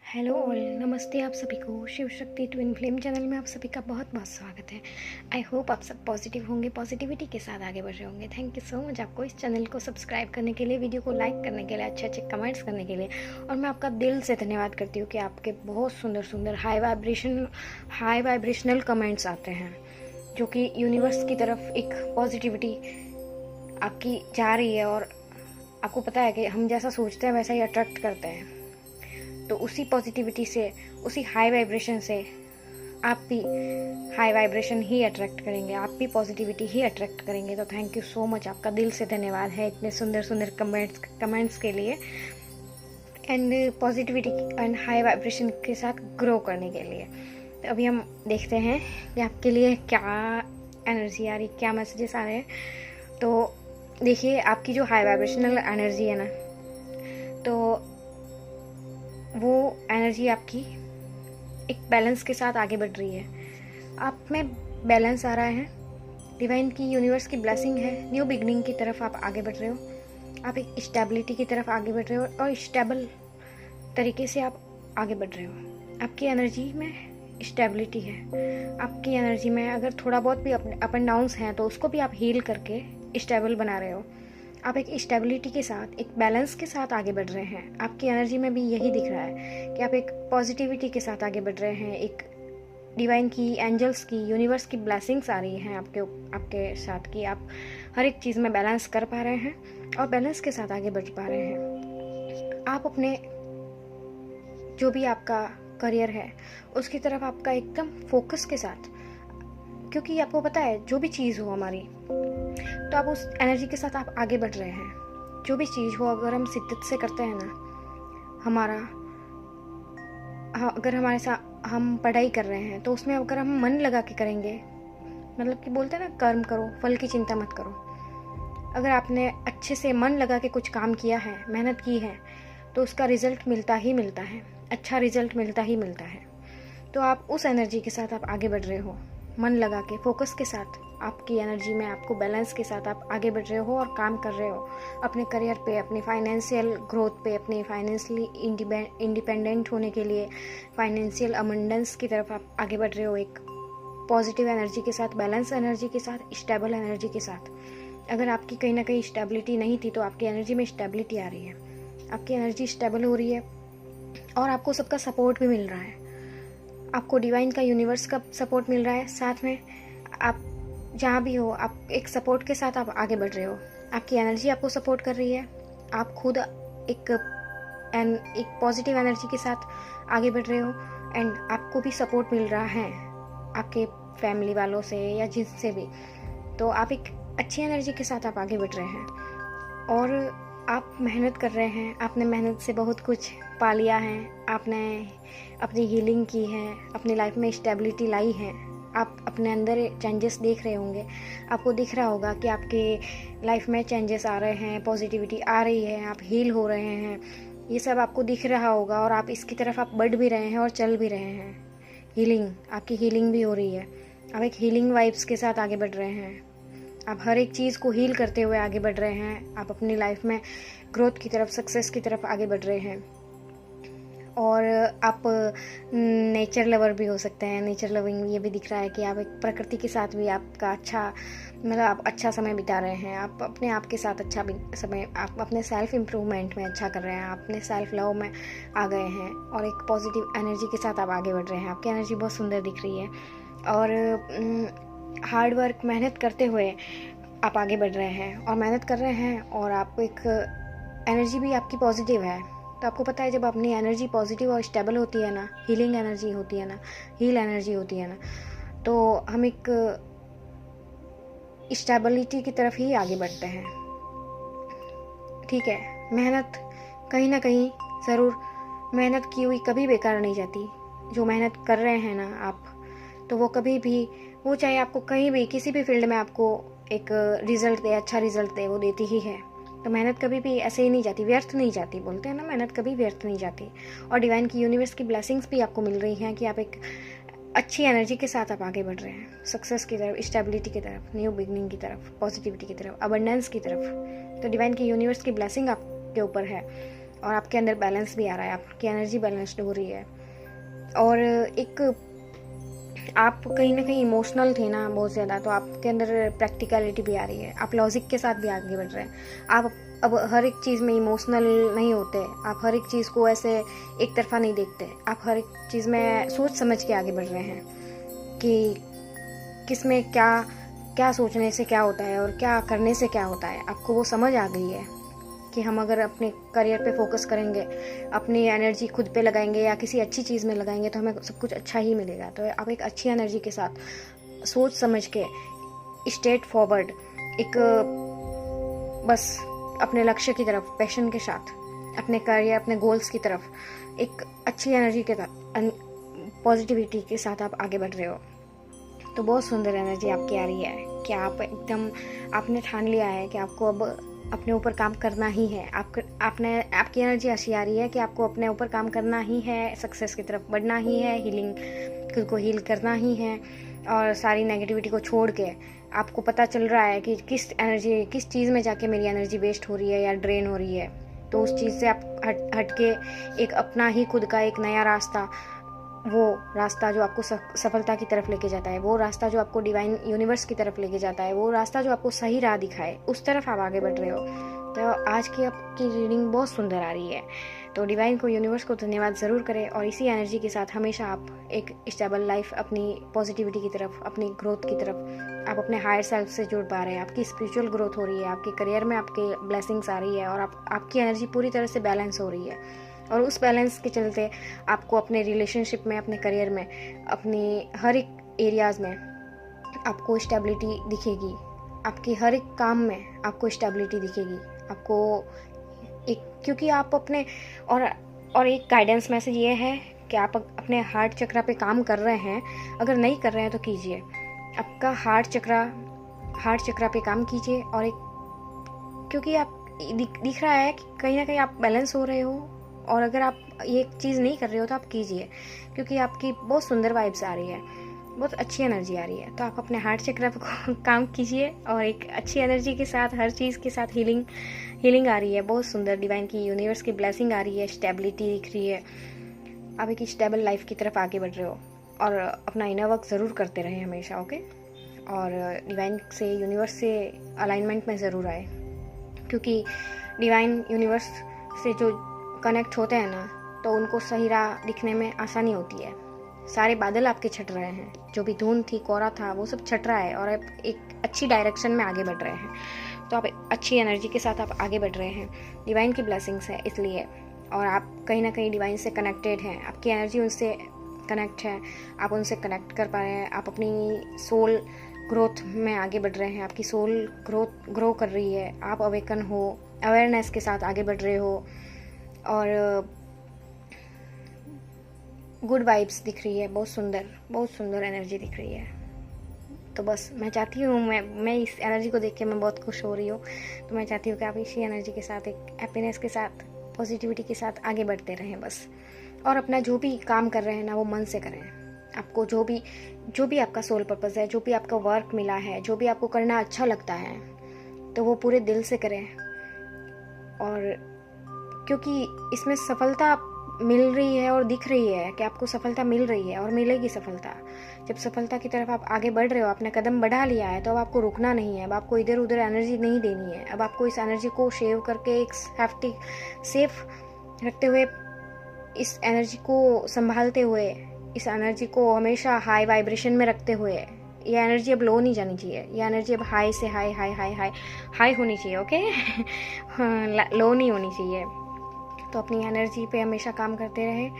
Hello all, नमस्ते आप सभी को। Shiv Shakti twin flame channel में आप सभी का बहुत बहुत स्वागत है। आई होप आप सब पॉजिटिव होंगे, पॉजिटिविटी के साथ आगे बढ़ रहे होंगे। थैंक यू सो मच आपको इस चैनल को सब्सक्राइब करने के लिए, वीडियो को लाइक करने के लिए, अच्छे अच्छे कमेंट्स करने के लिए। और मैं आपका दिल से धन्यवाद करती हूँ कि आपके बहुत सुंदर सुंदर हाई वाइब्रेशनल कमेंट्स आते हैं, जो कि यूनिवर्स की तरफ एक पॉजिटिविटी आपकी जा रही है। और आपको पता है कि हम जैसा सोचते हैं वैसा ही अट्रैक्ट करते हैं, तो उसी पॉजिटिविटी से, उसी हाई वाइब्रेशन से आप भी हाई वाइब्रेशन ही अट्रैक्ट करेंगे, आप भी पॉजिटिविटी ही अट्रैक्ट करेंगे। तो थैंक यू सो मच, आपका दिल से धन्यवाद है इतने सुंदर सुंदर कमेंट्स के लिए, and positivity and high vibration के साथ ग्रो करने के लिए। तो अभी हम देखते हैं कि आपके लिए क्या एनर्जी आ रही, क्या मैसेजेस आ रहे हैं। तो देखिए, आपकी जो हाई वाइब्रेशनल एनर्जी है ना, तो वो एनर्जी आपकी एक बैलेंस के साथ आगे बढ़ रही है। आप में बैलेंस आ रहा है, डिवाइन की, यूनिवर्स की ब्लेसिंग है। न्यू बिगनिंग की तरफ आप आगे बढ़ रहे हो, आप एक स्टेबिलिटी की तरफ आगे बढ़ रहे हो और स्टेबल तरीके से आप आगे बढ़ रहे हो। आपकी एनर्जी में स्टेबिलिटी है। आपकी एनर्जी में अगर थोड़ा बहुत भी अप एंड डाउन्स हैं तो उसको भी आप हील करके स्टेबल बना रहे हो। आप एक स्टेबिलिटी के साथ, एक बैलेंस के साथ आगे बढ़ रहे हैं। आपकी एनर्जी में भी यही दिख रहा है कि आप एक पॉजिटिविटी के साथ आगे बढ़ रहे हैं। एक डिवाइन की, एंजल्स की, यूनिवर्स की ब्लेसिंग्स आ रही हैं आपके साथ कि आप हर एक चीज़ में बैलेंस कर पा रहे हैं और बैलेंस के साथ आगे बढ़ पा रहे हैं। आप अपने जो भी आपका करियर है उसकी तरफ आपका एकदम फोकस के साथ, क्योंकि आपको पता है जो भी चीज़ हो हमारी, तो आप उस एनर्जी के साथ आप आगे बढ़ रहे हैं। जो भी चीज़ हो, अगर हम शिद्दत से करते हैं ना, अगर हमारे साथ हम पढ़ाई कर रहे हैं तो उसमें अगर हम मन लगा के करेंगे, मतलब कि बोलते हैं ना, कर्म करो फल की चिंता मत करो। अगर आपने अच्छे से मन लगा के कुछ काम किया है, मेहनत की है, तो उसका रिजल्ट मिलता ही मिलता है, अच्छा रिजल्ट मिलता ही मिलता है। तो आप उस एनर्जी के साथ आप आगे बढ़ रहे हो, मन लगा के, फोकस के साथ। आपकी एनर्जी में, आपको बैलेंस के साथ आप आगे बढ़ रहे हो और काम कर रहे हो अपने करियर पे, अपनी फाइनेंशियल ग्रोथ पे, अपने फाइनेंशियली इंडिपेंडेंट होने के लिए, फाइनेंशियल अबंडेंस की तरफ आप आगे बढ़ रहे हो, एक पॉजिटिव एनर्जी के साथ, बैलेंस एनर्जी के साथ, स्टेबल एनर्जी के साथ। अगर आपकी कहीं ना कहीं स्टेबिलिटी नहीं थी तो आपकी एनर्जी में स्टेबिलिटी आ रही है, आपकी एनर्जी स्टेबल हो रही है और आपको सबका सपोर्ट भी मिल रहा है। आपको डिवाइन का, यूनिवर्स का सपोर्ट मिल रहा है। साथ में आप जहाँ भी हो, आप एक सपोर्ट के साथ आप आगे बढ़ रहे हो। आपकी एनर्जी आपको सपोर्ट कर रही है, आप खुद एक पॉजिटिव एनर्जी के साथ आगे बढ़ रहे हो, एंड आपको भी सपोर्ट मिल रहा है आपके फैमिली वालों से या जिससे भी। तो आप एक अच्छी एनर्जी के साथ आप आगे बढ़ रहे हैं और आप मेहनत कर रहे हैं। आपने मेहनत से बहुत कुछ पा लिया है, आपने अपनी हीलिंग की है, अपनी लाइफ में स्टेबिलिटी लाई है। आप अपने अंदर चेंजेस देख रहे होंगे, आपको दिख रहा होगा कि आपके लाइफ में चेंजेस आ रहे हैं, पॉजिटिविटी आ रही है, आप हील हो रहे हैं, ये सब आपको दिख रहा होगा। और आप इसकी तरफ आप बढ़ भी रहे हैं और चल भी रहे हैं। आपकी हीलिंग भी हो रही है, आप एक हीलिंग वाइब्स के साथ आगे बढ़ रहे हैं। आप हर एक चीज़ को हील करते हुए आगे बढ़ रहे हैं। आप अपनी लाइफ में ग्रोथ की तरफ, सक्सेस की तरफ आगे बढ़ रहे हैं। और आप नेचर लवर भी हो सकते हैं। नेचर लविंग ये भी दिख रहा है कि आप एक प्रकृति के साथ भी आपका आप अच्छा समय बिता रहे हैं। आप अपने आप के साथ अच्छा समय, आप अपने सेल्फ इम्प्रूवमेंट में अच्छा कर रहे हैं, आप अपने सेल्फ लव में आ गए हैं और एक पॉजिटिव एनर्जी के साथ आप आगे बढ़ रहे हैं। आपकी एनर्जी बहुत सुंदर दिख रही है और हार्ड वर्क, मेहनत करते हुए आप आगे बढ़ रहे हैं और मेहनत कर रहे हैं, और आप एक एनर्जी भी आपकी पॉजिटिव है। तो आपको पता है, जब अपनी एनर्जी पॉजिटिव और स्टेबल होती है ना, हीलिंग एनर्जी होती है ना, हील एनर्जी होती है ना, तो हम एक स्टेबिलिटी की तरफ ही आगे बढ़ते हैं। ठीक है, मेहनत कहीं ना कहीं ज़रूर, मेहनत की हुई कभी बेकार नहीं जाती। जो मेहनत कर रहे हैं ना आप, तो वो कभी भी, वो चाहे आपको कहीं भी, किसी भी फील्ड में आपको एक रिजल्ट दे, अच्छा रिजल्ट दे, वो देती ही है। तो मेहनत कभी भी ऐसे ही नहीं जाती, व्यर्थ नहीं जाती। बोलते हैं ना, मेहनत कभी व्यर्थ नहीं जाती। और डिवाइन की, यूनिवर्स की ब्लेसिंग्स भी आपको मिल रही हैं कि आप एक अच्छी एनर्जी के साथ आप आगे बढ़ रहे हैं, सक्सेस की तरफ, स्टेबिलिटी की तरफ, न्यू बिगनिंग की तरफ, पॉजिटिविटी की तरफ, अबंडेंस की तरफ। तो डिवाइन की, यूनिवर्स की ब्लेसिंग आपके ऊपर है और आपके अंदर बैलेंस भी आ रहा है, आपकी एनर्जी बैलेंस्ड हो रही है। और एक आप कहीं ना कहीं इमोशनल थे ना बहुत ज़्यादा, तो आपके अंदर प्रैक्टिकलिटी भी आ रही है, आप लॉजिक के साथ भी आगे बढ़ रहे हैं। आप अब हर एक चीज़ में इमोशनल नहीं होते, आप हर एक चीज़ को ऐसे एक तरफा नहीं देखते, आप हर एक चीज़ में सोच समझ के आगे बढ़ रहे हैं कि किस में क्या क्या सोचने से क्या होता है और क्या करने से क्या होता है। आपको वो समझ आ गई है कि हम अगर अपने करियर पे फोकस करेंगे, अपनी एनर्जी खुद पे लगाएंगे या किसी अच्छी चीज़ में लगाएंगे तो हमें सब कुछ अच्छा ही मिलेगा। तो आप एक अच्छी एनर्जी के साथ सोच समझ के स्ट्रेट फॉरवर्ड एक बस अपने लक्ष्य की तरफ पैशन के साथ, अपने करियर अपने गोल्स की तरफ एक अच्छी एनर्जी के साथ पॉजिटिविटी के साथ आप आगे बढ़ रहे हो। तो बहुत सुंदर एनर्जी आपकी आ रही है कि आप एकदम आपने ठान लिया है कि आपको अब अपने ऊपर काम करना ही है। आपकी एनर्जी ऐसी आ रही है कि आपको अपने ऊपर काम करना ही है, सक्सेस की तरफ बढ़ना ही है, हीलिंग खुद को हील करना ही है और सारी नेगेटिविटी को छोड़ के आपको पता चल रहा है कि किस चीज़ में जाके मेरी एनर्जी वेस्ट हो रही है या ड्रेन हो रही है। तो उस चीज़ से आप हट के एक अपना ही खुद का एक नया रास्ता, वो रास्ता जो आपको सफलता की तरफ लेके जाता है, वो रास्ता जो आपको डिवाइन यूनिवर्स की तरफ लेके जाता है, वो रास्ता जो आपको सही राह दिखाए, उस तरफ आप आगे बढ़ रहे हो। तो आज की आपकी रीडिंग बहुत सुंदर आ रही है। तो डिवाइन को, यूनिवर्स को धन्यवाद ज़रूर करें और इसी एनर्जी के साथ हमेशा आप एक स्टेबल लाइफ, अपनी पॉजिटिविटी की तरफ, अपनी ग्रोथ की तरफ, आप अपने हायर सेल्फ से जुड़ पा रहे हैं, आपकी स्पिरिचुअल ग्रोथ हो रही है, आपके करियर में आपके ब्लेसिंग्स आ रही है और आपकी एनर्जी पूरी तरह से बैलेंस हो रही है। और उस बैलेंस के चलते आपको अपने रिलेशनशिप में, अपने करियर में, अपनी हर एक एरियाज़ में आपको स्टेबिलिटी दिखेगी, आपके हर एक काम में आपको स्टेबिलिटी दिखेगी आपको एक, क्योंकि आप अपने और एक गाइडेंस मैसेज ये है कि आप अपने हार्ट चक्रा पे काम कर रहे हैं। अगर नहीं कर रहे हैं तो कीजिए, आपका हार्ट चक्रा पे काम कीजिए। और एक, क्योंकि आप दिख रहा है कि कहीं ना कहीं आप बैलेंस हो रहे हो, और अगर आप ये चीज़ नहीं कर रहे हो तो आप कीजिए, क्योंकि आपकी बहुत सुंदर वाइब्स आ रही है, बहुत अच्छी एनर्जी आ रही है। तो आप अपने हार्ट चक्र पर काम कीजिए और एक अच्छी एनर्जी के साथ, हर चीज़ के साथ हीलिंग आ रही है, बहुत सुंदर डिवाइन की, यूनिवर्स की ब्लेसिंग आ रही है, स्टेबिलिटी दिख रही है। आप एक स्टेबल लाइफ की तरफ आगे बढ़ रहे हो और अपना इनर वर्क ज़रूर करते रहें हमेशा, ओके। और डिवाइन से, यूनिवर्स से अलाइनमेंट में ज़रूर आए, क्योंकि डिवाइन यूनिवर्स से जो कनेक्ट होते हैं ना, तो उनको सही राह दिखने में आसानी होती है। सारे बादल आपके छट रहे हैं, जो भी धुंध थी, कोहरा था, वो सब छट रहा है और आप एक अच्छी डायरेक्शन में आगे बढ़ रहे हैं। तो आप अच्छी एनर्जी के साथ आप आगे बढ़ रहे हैं, डिवाइन की ब्लेसिंग्स है इसलिए। और आप कहीं ना कहीं डिवाइन से कनेक्टेड हैं, आपकी एनर्जी उनसे कनेक्ट है, आप उनसे कनेक्ट कर पा रहे हैं, आप अपनी सोल ग्रोथ में आगे बढ़ रहे हैं, आपकी सोल ग्रो कर रही है, आप अवेकन हो, अवेयरनेस के साथ आगे बढ़ रहे हो और गुड वाइब्स दिख रही है, बहुत सुंदर एनर्जी दिख रही है। तो बस मैं चाहती हूँ, मैं इस एनर्जी को देख के मैं बहुत खुश हो रही हूँ। तो मैं चाहती हूँ कि आप इसी एनर्जी के साथ, एक हैप्पीनेस के साथ, पॉजिटिविटी के साथ आगे बढ़ते रहें बस। और अपना जो भी काम कर रहे हैं ना, वो मन से करें। आपको जो भी आपका सोल पर्पस है, जो भी आपका वर्क मिला है, जो भी आपको करना अच्छा लगता है, तो वो पूरे दिल से करें। और क्योंकि इसमें सफलता मिल रही है और दिख रही है कि आपको सफलता मिल रही है और मिलेगी सफलता। जब सफलता की तरफ आप आगे बढ़ रहे हो, आपने कदम बढ़ा लिया है, तो अब आपको रुकना नहीं है, अब आपको इधर उधर एनर्जी नहीं देनी है। अब आपको इस एनर्जी को शेव करके एक सेफ रखते हुए, इस एनर्जी को संभालते हुए, इस एनर्जी को हमेशा हाई वाइब्रेशन में रखते हुए, ये एनर्जी अब लो नहीं जानी चाहिए, ये एनर्जी अब हाई से हाई होनी चाहिए, ओके। लो नहीं होनी चाहिए। तो अपनी एनर्जी पे हमेशा काम करते रहें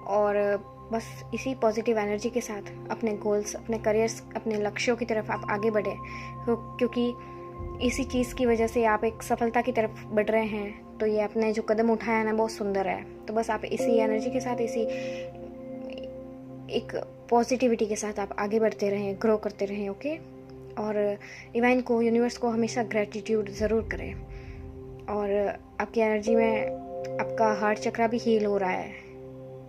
और बस इसी पॉजिटिव एनर्जी के साथ अपने गोल्स, अपने करियर्स, अपने लक्ष्यों की तरफ आप आगे बढ़े, क्योंकि इसी चीज़ की वजह से आप एक सफलता की तरफ बढ़ रहे हैं। तो ये आपने जो कदम उठाया है ना, बहुत सुंदर है। तो बस आप इसी एनर्जी के साथ, इसी एक पॉजिटिविटी के साथ आप आगे बढ़ते रहें, ग्रो करते रहें, ओके। और डिवाइन को, यूनिवर्स को हमेशा ग्रेटिट्यूड ज़रूर करें। और आपकी एनर्जी में आपका हार्ट चक्रा भी हील हो रहा है।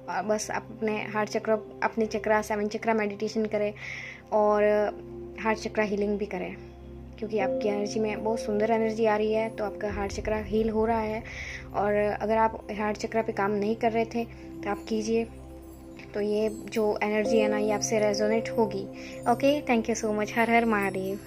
और बस आप अपने हार्ट चक्र, अपने चक्रा 7 चक्रा मेडिटेशन करें और हार्ट चक्रा हीलिंग भी करें, क्योंकि आपकी एनर्जी में बहुत सुंदर एनर्जी आ रही है। तो आपका हार्ट चक्रा हील हो रहा है, और अगर आप हार्ट चक्रा पे काम नहीं कर रहे थे तो आप कीजिए, तो ये जो एनर्जी है ना, ये आपसे रेजोनेट होगी। Okay, thank you so much. Her her Mahadev.